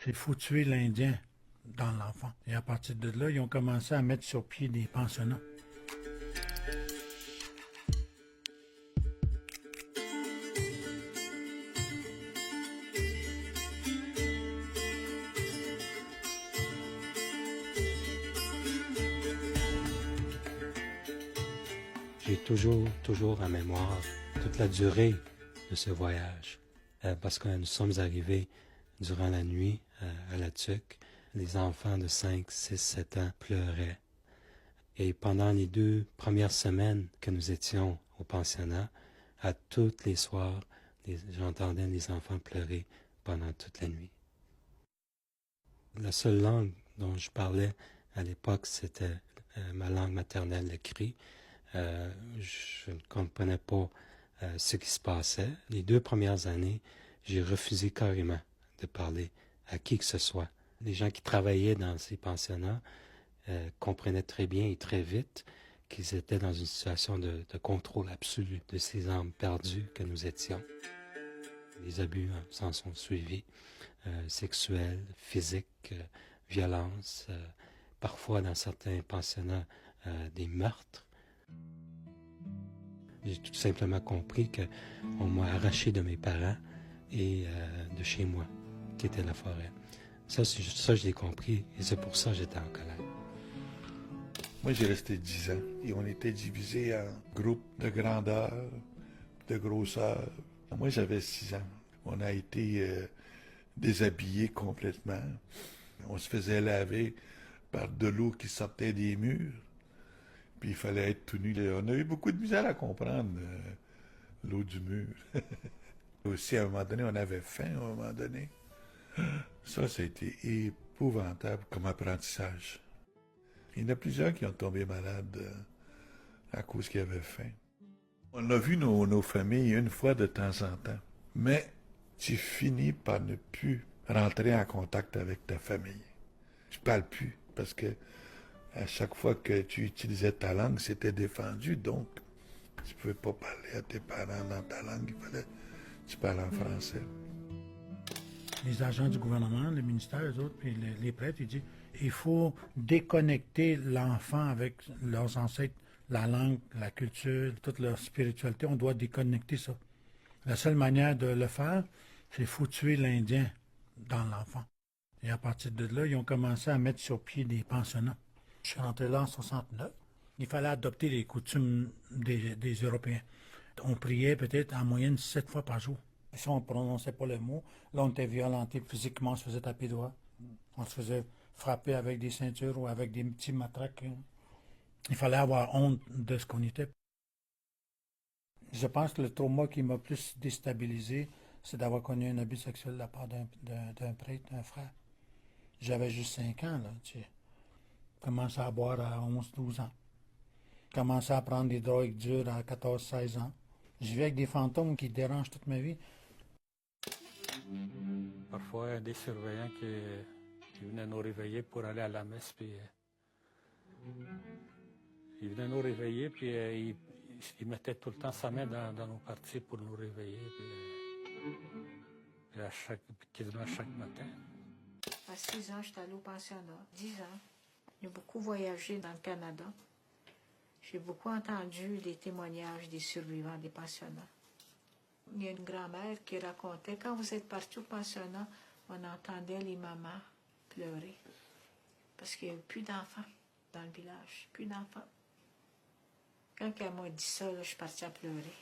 Il faut tuer l'Indien dans l'enfant. Et à partir de là, ils ont commencé à mettre sur pied des pensionnats. J'ai toujours en mémoire toute la durée de ce voyage, parce que nous sommes arrivés durant la nuit à La Tuque. Les enfants de 5, 6, 7 ans pleuraient. Et pendant les 2 premières semaines que nous étions au pensionnat, à tous les soirs, j'entendais les enfants pleurer pendant toute la nuit. La seule langue dont je parlais à l'époque, c'était ma langue maternelle, le cri. Je ne comprenais pas ce qui se passait. Les 2 premières années, j'ai refusé carrément de parler à qui que ce soit. Les gens qui travaillaient dans ces pensionnats comprenaient très bien et très vite qu'ils étaient dans une situation de contrôle absolu de ces âmes perdues que nous étions. Les abus s'en sont suivis, sexuels, physiques, violences, parfois dans certains pensionnats des meurtres. J'ai tout simplement compris qu'on m'a arraché de mes parents et de chez moi, qui était la forêt. Ça, je l'ai compris et c'est pour ça que j'étais en colère. Moi, j'ai resté 10 ans et on était divisés en groupes de grandeur, de grosseur. Moi, j'avais 6 ans. On a été déshabillés complètement. On se faisait laver par de l'eau qui sortait des murs. Puis il fallait être tout nu. On a eu beaucoup de misère à comprendre l'eau du mur. Aussi, à un moment donné, on avait faim, à un moment donné. Ça a été épouvantable comme apprentissage. Il y en a plusieurs qui ont tombé malades à cause qu'ils avaient faim. On a vu nos familles une fois de temps en temps. Mais tu finis par ne plus rentrer en contact avec ta famille. Tu parles plus parce que à chaque fois que tu utilisais ta langue, c'était défendu, donc tu ne pouvais pas parler à tes parents dans ta langue, il fallait que tu parles en français. Les agents du gouvernement, le ministère, les autres, puis les prêtres, ils disent il faut déconnecter l'enfant avec leurs ancêtres, la langue, la culture, toute leur spiritualité, on doit déconnecter ça. La seule manière de le faire, c'est qu'il faut tuer l'Indien dans l'enfant. Et à partir de là, ils ont commencé à mettre sur pied des pensionnats. Je suis rentré là en 69. Il fallait adopter les coutumes des Européens. On priait peut-être en moyenne 7 fois par jour. Si on ne prononçait pas le mot, là, on était violenté physiquement, on se faisait taper droit. On se faisait frapper avec des ceintures ou avec des petits matraques. Il fallait avoir honte de ce qu'on était. Je pense que le trauma qui m'a plus déstabilisé, c'est d'avoir connu un abus sexuel de la part d'un prêtre, d'un frère. J'avais juste 5 ans, là, tu sais. Commencé à boire à 11, 12 ans. Commencé à prendre des drogues dures à 14, 16 ans. Je vis avec des fantômes qui dérangent toute ma vie. Parfois, il y a des surveillants qui venaient nous réveiller pour aller à la messe, puis ils venaient nous réveiller, puis il mettait tout le temps sa main dans nos parties pour nous réveiller, puis quasiment chaque matin. À 6 ans, j'étais allée au pensionnat. 10 ans. J'ai beaucoup voyagé dans le Canada. J'ai beaucoup entendu les témoignages des survivants des pensionnats. Il y a une grand-mère qui racontait, quand vous êtes partis au pensionnat, on entendait les mamans pleurer. Parce qu'il n'y avait plus d'enfants dans le village. Plus d'enfants. Quand elle m'a dit ça, là, je suis partie à pleurer.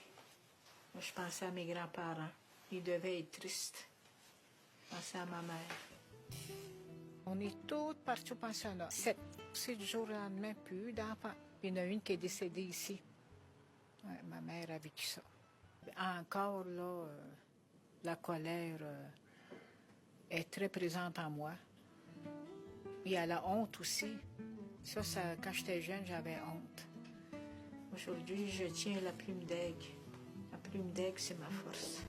Là, je pensais à mes grands-parents. Ils devaient être tristes. Je pensais à ma mère. On est toutes parties au pensionnat. 7. C'est du jour au lendemain, plus d'enfants. Il y en a une qui est décédée ici. Ouais, ma mère a vécu ça. Encore, là, la colère est très présente en moi. Il y a la honte aussi. Ça, quand j'étais jeune, j'avais honte. Aujourd'hui, je tiens la plume d'aigle. La plume d'aigle, c'est ma force.